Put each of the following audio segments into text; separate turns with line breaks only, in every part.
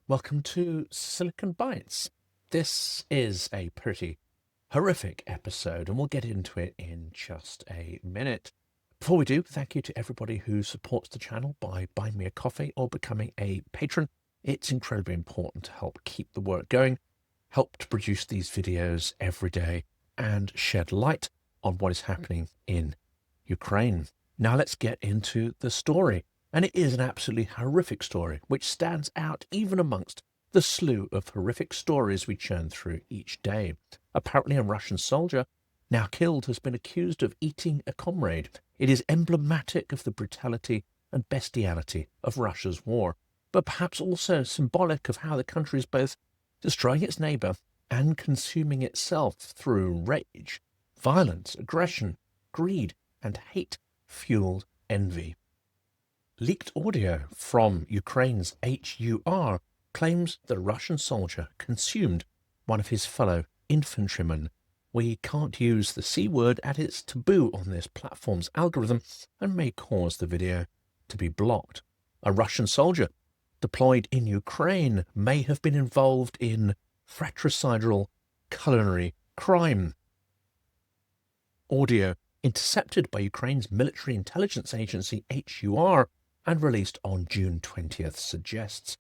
Welcome to Silicon Bites. This is a pretty horrific episode, and we'll get into it in just a minute. Before we do, thank you to everybody who supports the channel by buying me a coffee or becoming a patron. It's incredibly important to help keep the work going, help to produce these videos every day, and shed light on what is happening in Ukraine. Now let's get into the story. And it is an absolutely horrific story, which stands out even amongst the slew of horrific stories we churn through each day. Apparently a Russian soldier, now killed, has been accused of eating a comrade. It is emblematic of the brutality and bestiality of Russia's war, but perhaps also symbolic of how the country is both destroying its neighbour and consuming itself through rage, violence, aggression, greed, and hate-fueled envy. Leaked audio from Ukraine's HUR claims that a Russian soldier consumed one of his fellow infantrymen. We can't use the C word as it's taboo on this platform's algorithm and may cause the video to be blocked. A Russian soldier deployed in Ukraine may have been involved in fratricidal culinary crime. Audio intercepted by Ukraine's military intelligence agency HUR and released on June 20th suggests.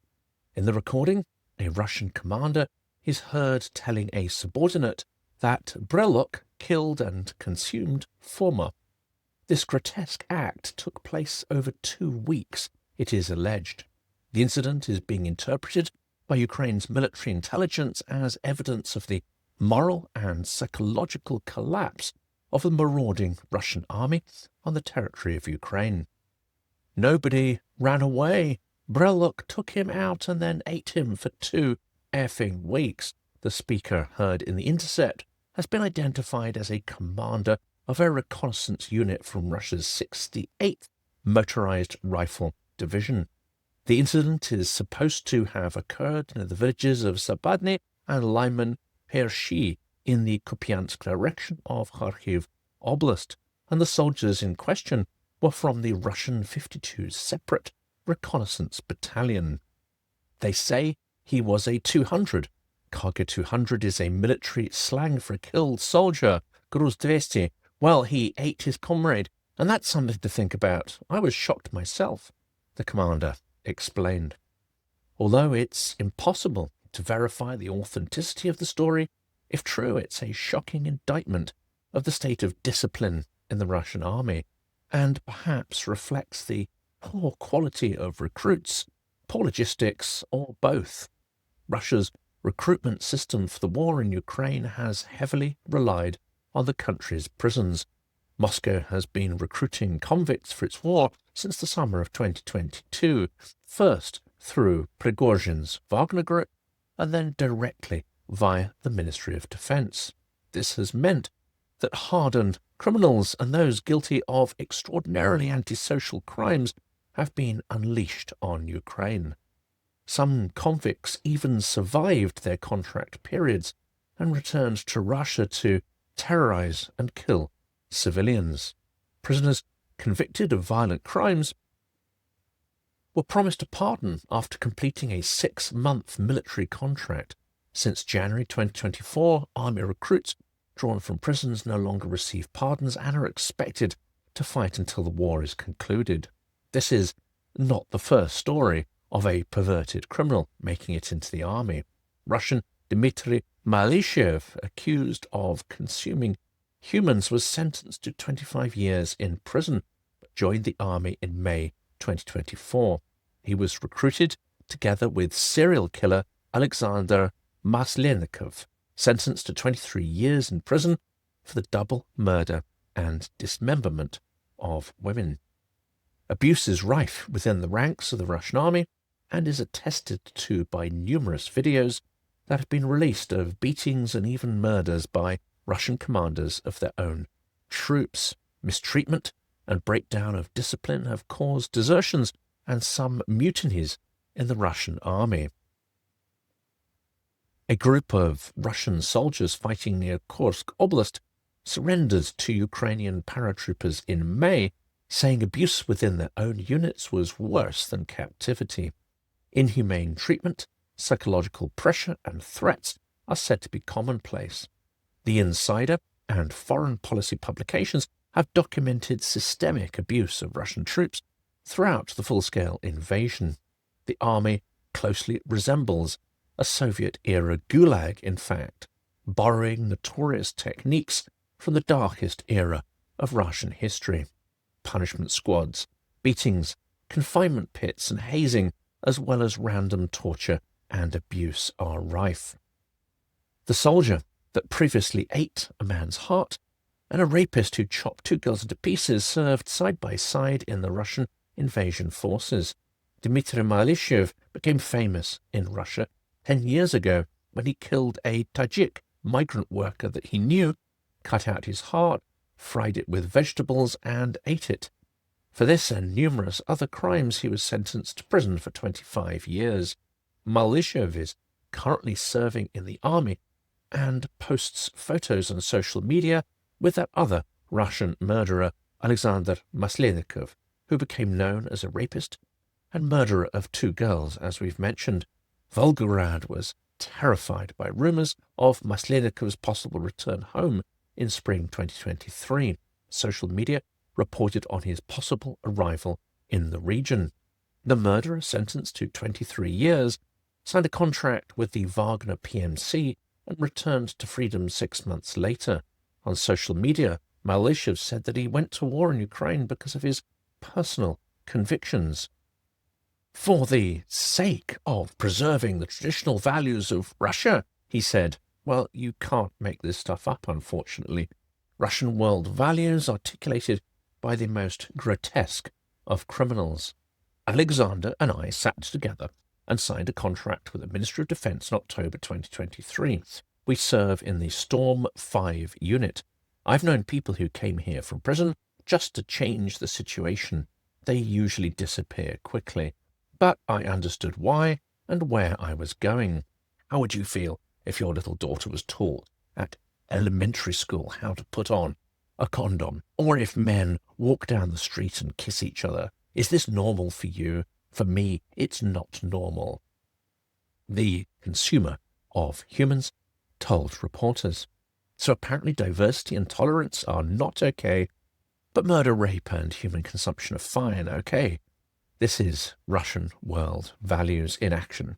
In the recording, a Russian commander is heard telling a subordinate that Brelok killed and consumed Foma. This grotesque act took place over 2 weeks, it is alleged. The incident is being interpreted by Ukraine's military intelligence as evidence of the moral and psychological collapse of the marauding Russian army on the territory of Ukraine. Nobody ran away. Brelok took him out and then ate him for 2 effing weeks. The speaker heard in the Intercepted has been identified as a commander of a reconnaissance unit from Russia's 68th Motorized Rifle Division. The incident is supposed to have occurred near the villages of Subordinate and Lyman Pershi in the Kupiansk direction of Kharkiv Oblast, and the soldiers in question were from the Russian 52 Separate Reconnaissance Battalion. They say he was a 200. Cargo 200 is a military slang for a killed soldier. Gruz 200. Well, he ate his comrade, and that's something to think about. I was shocked myself, the commander explained. Although it's impossible to verify the authenticity of the story, if true, it's a shocking indictment of the state of discipline in the Russian army, and perhaps reflects the poor quality of recruits, poor logistics, or both. Russia's recruitment system for the war in Ukraine has heavily relied on the country's prisons. Moscow has been recruiting convicts for its war since the summer of 2022, first through Prigozhin's Wagner Group, and then directly via the Ministry of Defense. This has meant that hardened criminals and those guilty of extraordinarily antisocial crimes have been unleashed on Ukraine. Some convicts even survived their contract periods and returned to Russia to terrorize and kill civilians. Prisoners convicted of violent crimes were promised a pardon after completing a 6-month military contract. Since January 2024, army recruits drawn from prisons no longer receive pardons and are expected to fight until the war is concluded. This is not the first story of a perverted criminal making it into the army. Russian Dmitry Malyshev, accused of consuming humans, was sentenced to 25 years in prison, but joined the army in May 2024. He was recruited together with serial killer Alexander Maslenikov, sentenced to 23 years in prison for the double murder and dismemberment of women. Abuse is rife within the ranks of the Russian army and is attested to by numerous videos that have been released of beatings and even murders by Russian commanders of their own troops. Mistreatment and breakdown of discipline have caused desertions and some mutinies in the Russian army. A group of Russian soldiers fighting near Kursk Oblast surrendered to Ukrainian paratroopers in May, saying abuse within their own units was worse than captivity. Inhumane treatment, psychological pressure and threats are said to be commonplace. The Insider and foreign policy publications have documented systemic abuse of Russian troops throughout the full-scale invasion. The army closely resembles a Soviet-era gulag, in fact, borrowing notorious techniques from the darkest era of Russian history. Punishment squads, beatings, confinement pits and hazing, as well as random torture and abuse are rife. The soldier that previously ate a man's heart and a rapist who chopped two girls into pieces served side by side in the Russian invasion forces. Dmitry Malyshev became famous in Russia 10 years ago when he killed a Tajik migrant worker that he knew, cut out his heart, fried it with vegetables and ate it. For this and numerous other crimes he was sentenced to prison for 25 years. Malyshev is currently serving in the army and posts photos on social media with that other Russian murderer, Alexander Maslenikov, who became known as a rapist and murderer of two girls, as we've mentioned. Volgograd was terrified by rumours of Maslenikov's possible return home in spring 2023. Social media reported on his possible arrival in the region. The murderer, sentenced to 23 years, signed a contract with the Wagner PMC and returned to freedom 6 months later. On social media, Malyshev said that he went to war in Ukraine because of his personal convictions. For the sake of preserving the traditional values of Russia, he said. Well, you can't make this stuff up, unfortunately. Russian world values articulated by the most grotesque of criminals. Alexander and I sat together and signed a contract with the Ministry of Defence in October 2023. We serve in the Storm 5 unit. I've known people who came here from prison just to change the situation. They usually disappear quickly. But I understood why and where I was going. How would you feel if your little daughter was taught at elementary school how to put on a condom? Or if men walk down the street and kiss each other? Is this normal for you? For me, it's not normal. The consumer of humans told reporters. So apparently diversity and tolerance are not okay, but murder, rape, and human consumption are fine, okay. This is Russian world values in action.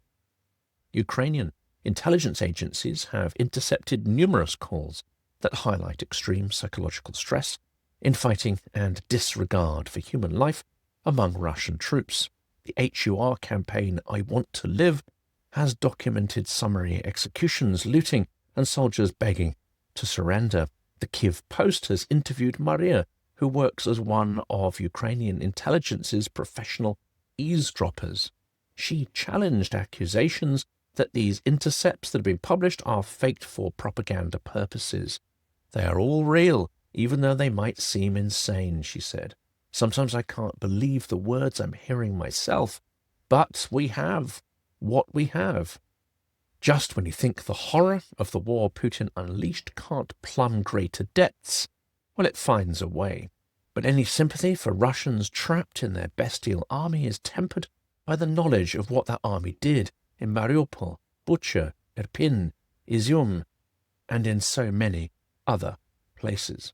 Ukrainian intelligence agencies have intercepted numerous calls that highlight extreme psychological stress, infighting, and disregard for human life among Russian troops. The HUR campaign I Want to Live has documented summary executions, looting, and soldiers begging to surrender. The Kyiv Post has interviewed Maria, who works as one of Ukrainian intelligence's professional eavesdroppers. She challenged accusations that these intercepts that have been published are faked for propaganda purposes. They are all real, even though they might seem insane, she said. Sometimes I can't believe the words I'm hearing myself, but we have what we have. Just when you think the horror of the war Putin unleashed can't plumb greater depths, well, it finds a way. But any sympathy for Russians trapped in their bestial army is tempered by the knowledge of what that army did in Mariupol, Bucha, Irpin, Izium, and in so many other places.